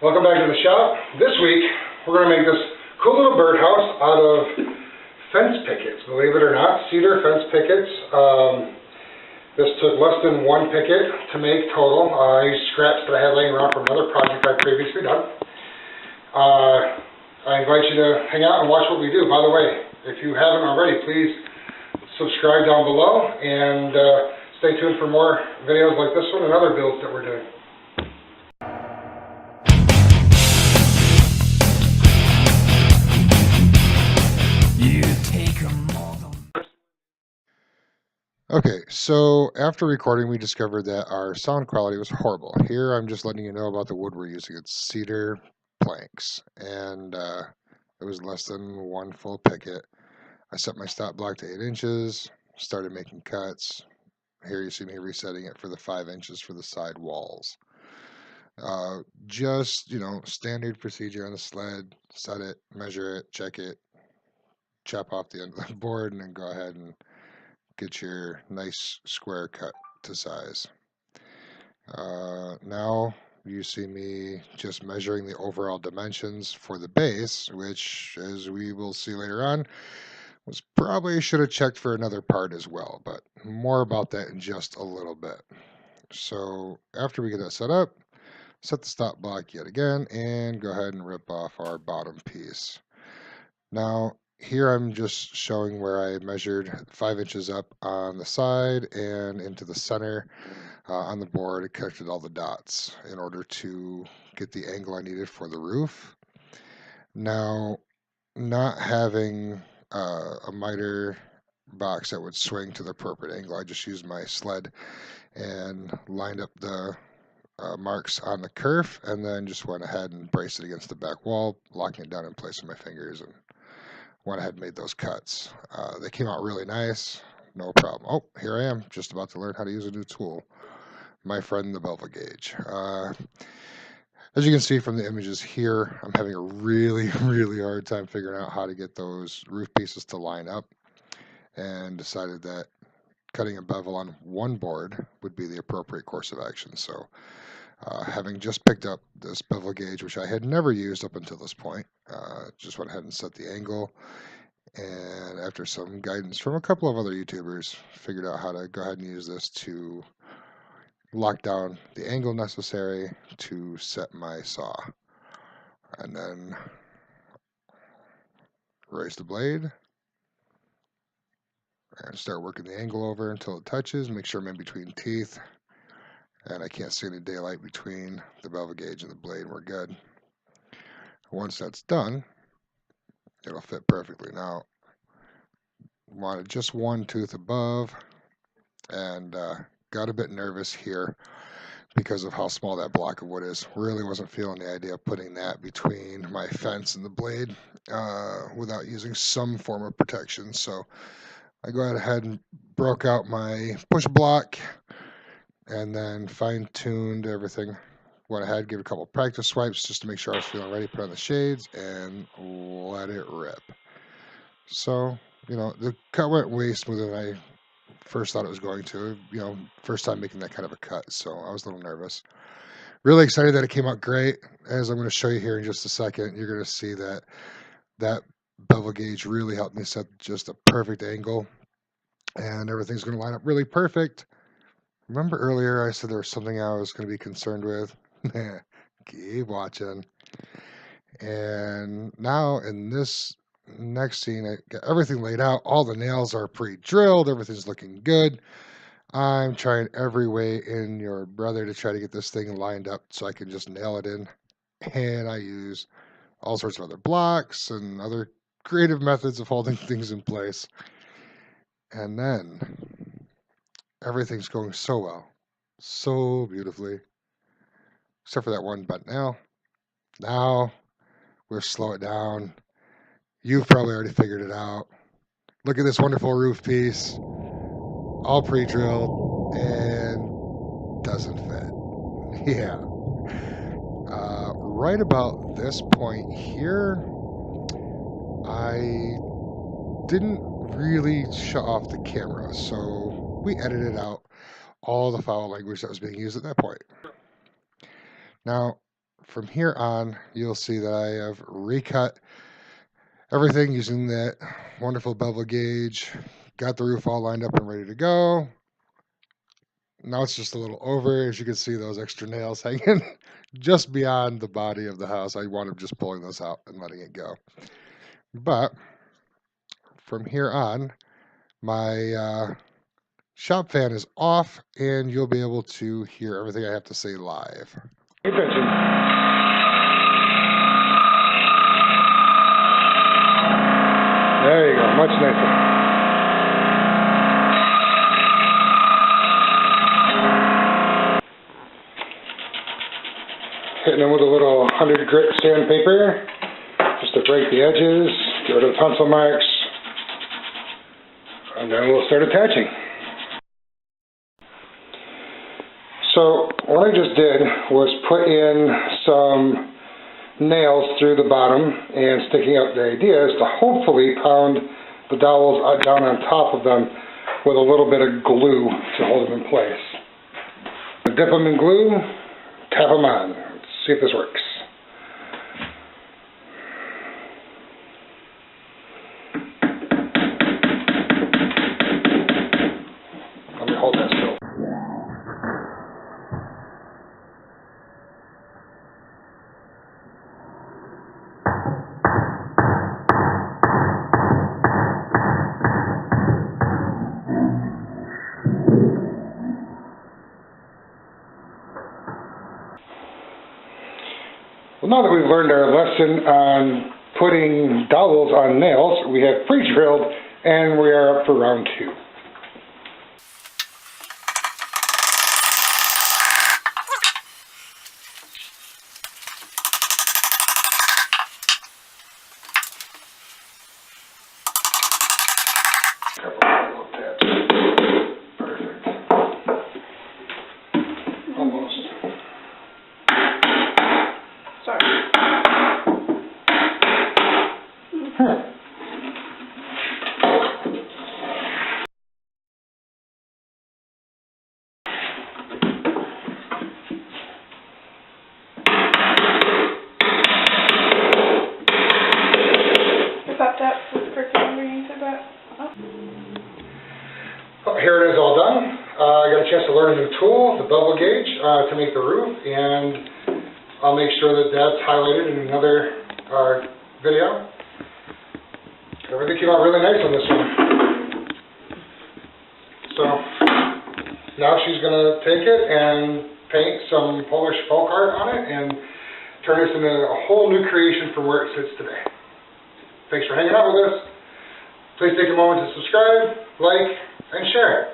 Welcome back to the shop. This week, we're going to make this cool little birdhouse out of fence pickets. Believe it or not, cedar fence pickets. This took less than one picket to make total. I used scraps that I had laying around from another project I've previously done. I invite you to hang out and watch what we do. By the way, if you haven't already, please subscribe down below and stay tuned for more videos like this one and other builds that we're doing. Okay, so after recording, we discovered that our sound quality was horrible. Here, I'm just letting you know about the wood we're using. It's cedar planks, and it was less than one full picket. I set my stop block to 8 inches, started making cuts. Here you see me resetting it for the 5 inches for the side walls. Just, standard procedure on the sled. Set it, measure it, check it, chop off the end of the board, and then go ahead and get your nice square cut to size. Now you see me just measuring the overall dimensions for the base, which, as we will see later on, was probably should have checked for another part as well, but more about that in just a little bit. So after we get that set up, set the stop block yet again and go ahead and rip off our bottom piece. Now here I'm just showing where I measured 5 inches up on the side and into the center on the board. It connected all the dots in order to get the angle I needed for the roof. Now, not having a miter box that would swing to the appropriate angle, I just used my sled and lined up the marks on the kerf and then just went ahead and braced it against the back wall, locking it down in place with my fingers, and went ahead and made those cuts. They came out really nice, no problem. Oh, here I am, just about to learn how to use a new tool. My friend, the bevel gauge. As you can see from the images here, I'm having a really hard time figuring out how to get those roof pieces to line up, and decided that cutting a bevel on one board would be the appropriate course of action. So having just picked up this bevel gauge, which I had never used up until this point, just went ahead and set the angle, and after some guidance from a couple of other YouTubers, figured out how to go ahead and use this to lock down the angle necessary to set my saw. And then raise the blade and start working the angle over until it touches. Make sure I'm in between teeth and I can't see any daylight between the bevel gauge and the blade. We're good. Once that's done, it'll fit perfectly. Now, wanted just one tooth above, and got a bit nervous here because of how small that block of wood is. Really wasn't feeling the idea of putting that between my fence and the blade without using some form of protection. So I go ahead and broke out my push block and then fine-tuned everything. Went ahead, gave it a couple practice swipes just to make sure I was feeling ready, put on the shades, and let it rip. So, the cut went way smoother than I first thought it was going to. First time making that kind of a cut, so I was a little nervous. Really excited that it came out great. As I'm going to show you here in just a second, you're going to see that that bevel gauge really helped me set just a perfect angle, and everything's going to line up really perfect. Remember earlier I said there was something I was going to be concerned with? Keep watching. And now in this next scene, I got everything laid out. All the nails are pre-drilled. Everything's looking good. I'm trying every way in your brother to try to get this thing lined up so I can just nail it in. And I use all sorts of other blocks and other creative methods of holding things in place. And then everything's going so well, so beautifully, except for that one bent nail. Now we'll slow it down. You've probably already figured it out. Look at this wonderful roof piece, all pre-drilled, and doesn't fit. Yeah. Right about this point here, I didn't really shut off the camera, so we edited out all the foul language that was being used at that point. Now, from here on, you'll see that I have recut everything using that wonderful bevel gauge. Got the roof all lined up and ready to go. Now it's just a little over. As you can see, those extra nails hanging just beyond the body of the house. I wound up just pulling this out and letting it go. But from here on, my shop fan is off, and you'll be able to hear everything I have to say live. Pay attention. There you go, much nicer. Hitting them with a little 100 grit sandpaper, just to break the edges, get rid of the pencil marks, and then we'll start attaching. So what I just did was put in some nails through the bottom and sticking out. The idea is to hopefully pound the dowels down on top of them with a little bit of glue to hold them in place. Dip them in glue, tap them on. Let's see if this works. Let me hold that still. Well, now that we've learned our lesson on putting dowels on nails, we have pre-drilled and we are up for round 2. Perfect. Almost. Sorry. Is that crooked underneath of that? Oh, here it is all done. I got a chance to learn a new tool, the bevel gauge, to make the roof, and I'll make sure that that's highlighted in another video. Everything came out really nice on this one. So now she's going to take it and paint some Polish folk art on it and turn this into a whole new creation from where it sits today. Thanks for hanging out with us. Please take a moment to subscribe, like, and share.